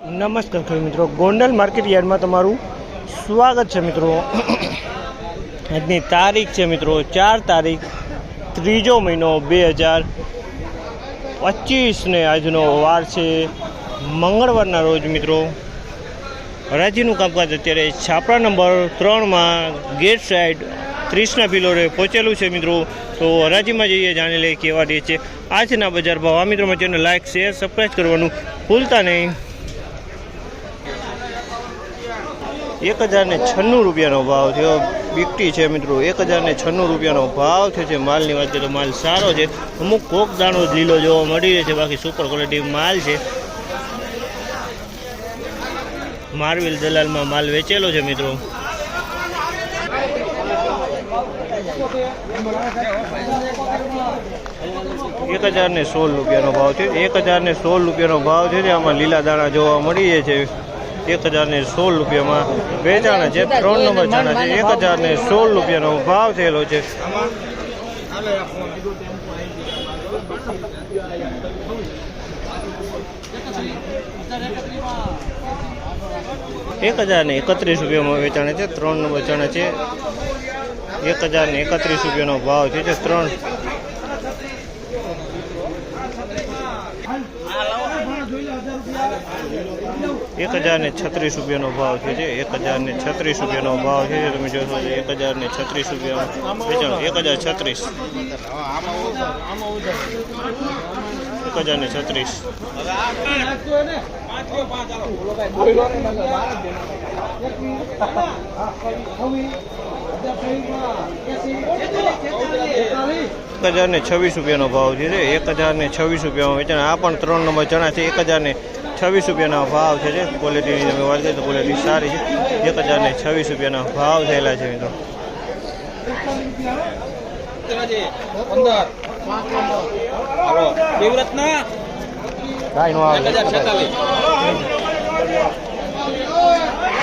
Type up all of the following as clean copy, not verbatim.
નમસ્કાર ખેડૂત મિત્રો, ગોંડલ માર્કેટ યાર્ડમાં તમારું સ્વાગત છે મિત્રો। આજની તારીખ છે મિત્રો 4 તારીખ 3 મહિનો 2025 ને આજનો વાર છે મંગળવારના રોજ મિત્રો। હરાજીનું કામકાજ અત્યારે છાપરા નંબર 3માં ગેટ સાઈડ 30ના પિલોરે પહોંચેલું છે મિત્રો। તો હરાજીમાં જઈએ, જાણી લઈએ કેવા રહે છે આજના બજાર ભાવ। આ મિત્રો ચેનલ લાઈક શેર સબસ્ક્રાઈબ કરવાનું ભૂલતા નહીં। 1096 રૂપિયાનો ભાવ થયો। બીકટી છે મિત્રો, 1096 રૂપિયાનો ભાવ થયો છે। માલની વાત કરીએ તો માલ સારો છે, અમુક કોક દાણો લીલો જોવા મળી રહ્યો છે, બાકી સુપર ક્વોલિટી માલ છે। મારવેલ દલાલમાં માલ વેચેલો છે મિત્રો। 1016 રૂપિયાનો ભાવ છે। 1016 રૂપિયાનો ભાવ છે। આમાં લીલા દાણા જોવા મળી જાય છે। 1016 રૂપિયામાં વેચાણા છે। 3 નંબર ચાણા છે। 1016 રૂપિયાનો ભાવ થયેલો છે। 1031 રૂપિયામાં વેચાણા છે। 3 નંબર ચાણા છે। 1031 રૂપિયાનો ભાવ છે। 1036 રૂપિયાનો ભાવ છે। 1036 રૂપિયાનો ભાવ છે। તમે જોશો 1036 રૂપિયામાં વેચાણ। 1036 1026 રૂપિયાનો ભાવ છે। 1026 રૂપિયામાં વેચાણ। આ પણ 3 નંબર ચણા છે। 1026 રૂપિયાનો ભાવ છે। ક્વોલિટીની તમે વાત કરીએ તો ક્વોલિટી સારી છે। 1026 રૂપિયાના ભાવ થયેલા છે મિત્રો।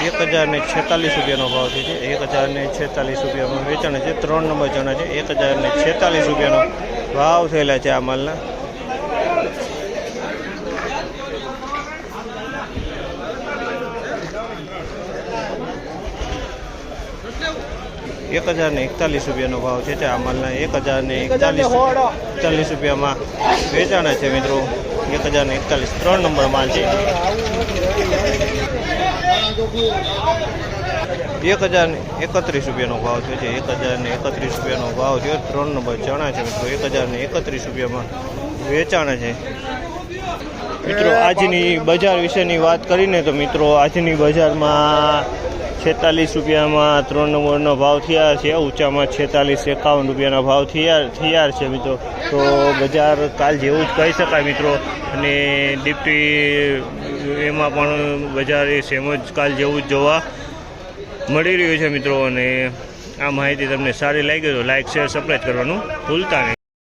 ₹1046 રૂપિયાનો ભાવ છે। 1046 રૂપિયામાં વેચાણ છે। 3 નંબર ચણા છે। 1046 રૂપિયાનો ભાવ થયેલા છે આ માલના। 1041 રૂપિયાનો ભાવ છે આ માલના। 1041 રૂપિયામાં વેચાણા છે મિત્રો। 1041 3 નંબર માલ છે। 1031 રૂપિયાનો ભાવ થયો છે। 1031 રૂપિયાનો ભાવ થયો। 3 નંબર ચણા છે મિત્રો। 1031 રૂપિયામાં વેચાણા છે મિત્રો। આજની બજાર વિશેની વાત કરીને તો મિત્રો આજની બજારમાં 46 રૂપિયામાં 3 નંબરનો ભાવ થયા છે। ઊંચામાં 46-51 રૂપિયાના ભાવ થયા છે મિત્રો। તો બજાર કાલ જેવું જ કહી શકાય મિત્રો। અને ડિપ્ટી એમાં પણ બજાર એ સેમ જ કાલ જેવું જ જોવા મળી રહ્યું છે મિત્રો। અને આ માહિતી તમને સારી લાગી તો લાઈક શેર સબસ્ક્રાઈબ કરવાનું ભૂલતા નહીં।